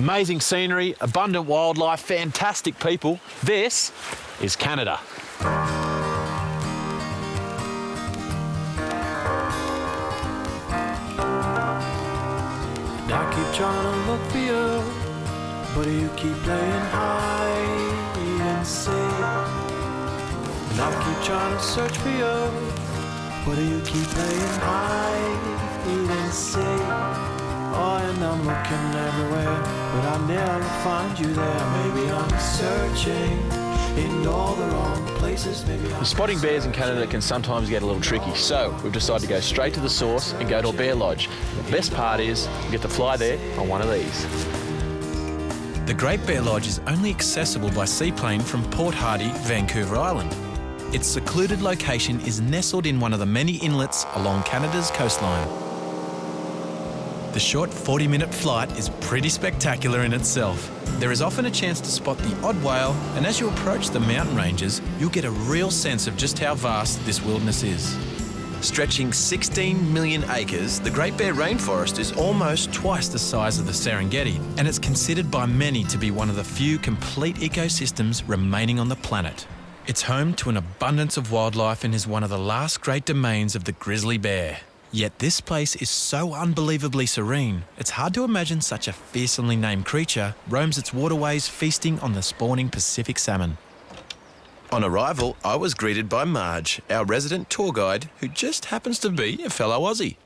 Amazing scenery, abundant wildlife, fantastic people. This is Canada. And I keep trying to look for you, but you keep playing hide and seek. And I keep trying to search for you, but you keep playing hide and seek. Oh, and I'm looking everywhere, but I never find you there. Maybe I'm searching in all the wrong places. Maybe I'm Spotting bears in Canada can sometimes get a little tricky, so we've decided to go straight to the source and go to a bear lodge. The best part is you get to fly there on one of these. The Great Bear Lodge is only accessible by seaplane from Port Hardy, Vancouver Island. Its secluded location is nestled in one of the many inlets along Canada's coastline. The short 40-minute flight is pretty spectacular in itself. There is often a chance to spot the odd whale, and as you approach the mountain ranges, you'll get a real sense of just how vast this wilderness is. Stretching 16 million acres, the Great Bear Rainforest is almost twice the size of the Serengeti, and it's considered by many to be one of the few complete ecosystems remaining on the planet. It's home to an abundance of wildlife and is one of the last great domains of the grizzly bear. Yet this place is so unbelievably serene, it's hard to imagine such a fearsomely named creature roams its waterways feasting on the spawning Pacific salmon. On arrival, I was greeted by Marge, our resident tour guide, who just happens to be a fellow Aussie.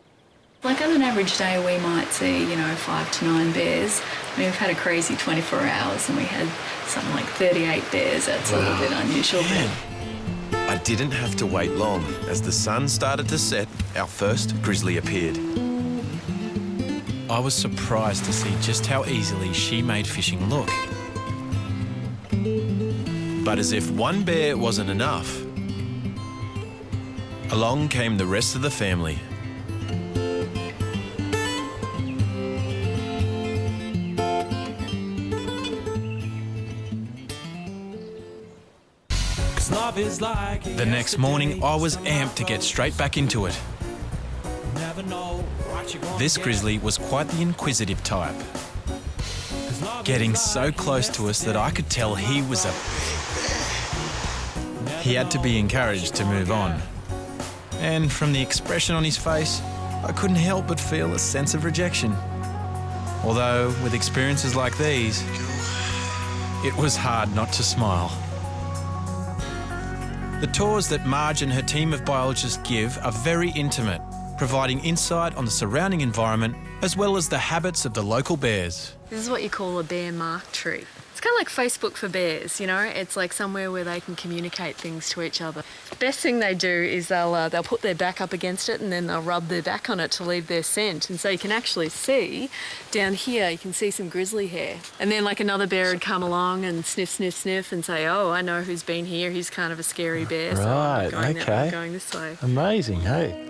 Like on an average day, we might see, 5 to 9 bears. I mean, we've had a crazy 24 hours and we had something like 38 bears. That's a little bit unusual. Yeah. I didn't have to wait long. As the sun started to set, our first grizzly appeared. I was surprised to see just how easily she made fishing look. But as if one bear wasn't enough, along came the rest of the family. The next morning, I was amped to get straight back into it. This grizzly was quite the inquisitive type, getting so close to us that I could tell he was He had to be encouraged to move on. And from the expression on his face, I couldn't help but feel a sense of rejection. Although, with experiences like these, it was hard not to smile. The tours that Marge and her team of biologists give are very intimate, providing insight on the surrounding environment as well as the habits of the local bears. This is what you call a bear mark tree. It's kind of like Facebook for bears, It's like somewhere where they can communicate things to each other. Best thing they do is they'll put their back up against it and then they'll rub their back on it to leave their scent. And so you can actually see down here, you can see some grizzly hair. And then like another bear would come along and sniff, sniff, sniff and say, oh, I know who's been here. He's kind of a scary bear. Right, so I'm okay. going this way. Amazing, hey?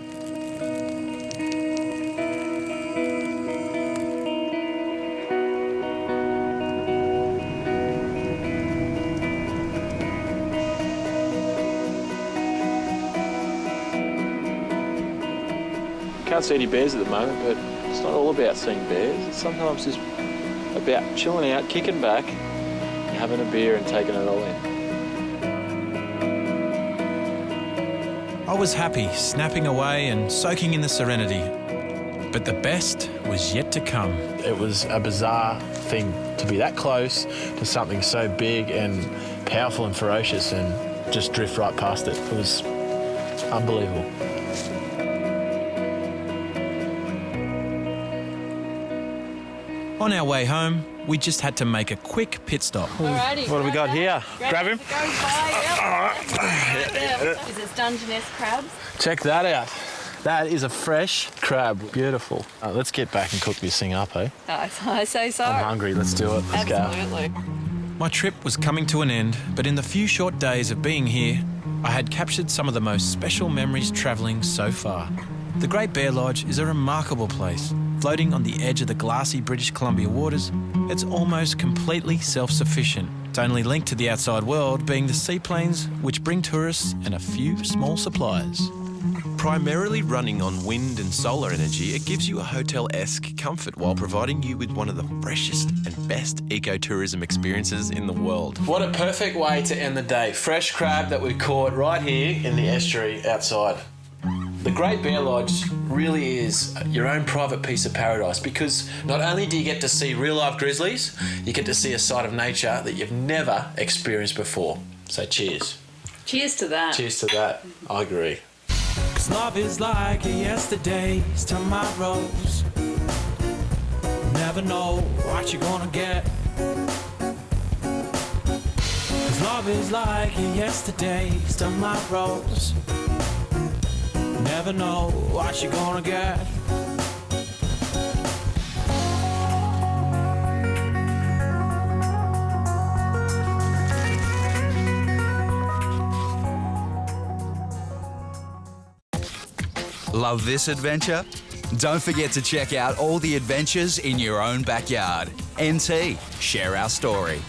Can't see any bears at the moment, but it's not all about seeing bears. It's sometimes just about chilling out, kicking back, and having a beer and taking it all in. I was happy, snapping away and soaking in the serenity. But the best was yet to come. It was a bizarre thing to be that close to something so big and powerful and ferocious and just drift right past it. It was unbelievable. On our way home, we just had to make a quick pit stop. Alrighty. What do we got here? Grab him. Is it Dungeness crabs? Check that out. That is a fresh crab. Beautiful. Let's get back and cook this thing up, eh? I say so. I'm hungry. Let's do it. Let's Absolutely. My trip was coming to an end, but in the few short days of being here, I had captured some of the most special memories travelling so far. The Great Bear Lodge is a remarkable place. Floating on the edge of the glassy British Columbia waters, it's almost completely self-sufficient. It's only linked to the outside world being the seaplanes which bring tourists and a few small supplies. Primarily running on wind and solar energy, it gives you a hotel-esque comfort while providing you with one of the freshest and best best ecotourism experiences in the world. What a perfect way to end the day. Fresh crab that we caught right here in the estuary outside. The Great Bear Lodge really is your own private piece of paradise because not only do you get to see real life grizzlies, you get to see a side of nature that you've never experienced before. So cheers. Cheers to that. Cheers to that. I agree. 'Cause love is like yesterday's tomorrows. Never know what you're gonna get. 'Cause love is like yesterday's tomorrows. Never know what you're gonna get. Love this adventure? Don't forget to check out all the adventures in your own backyard. NT, share our story.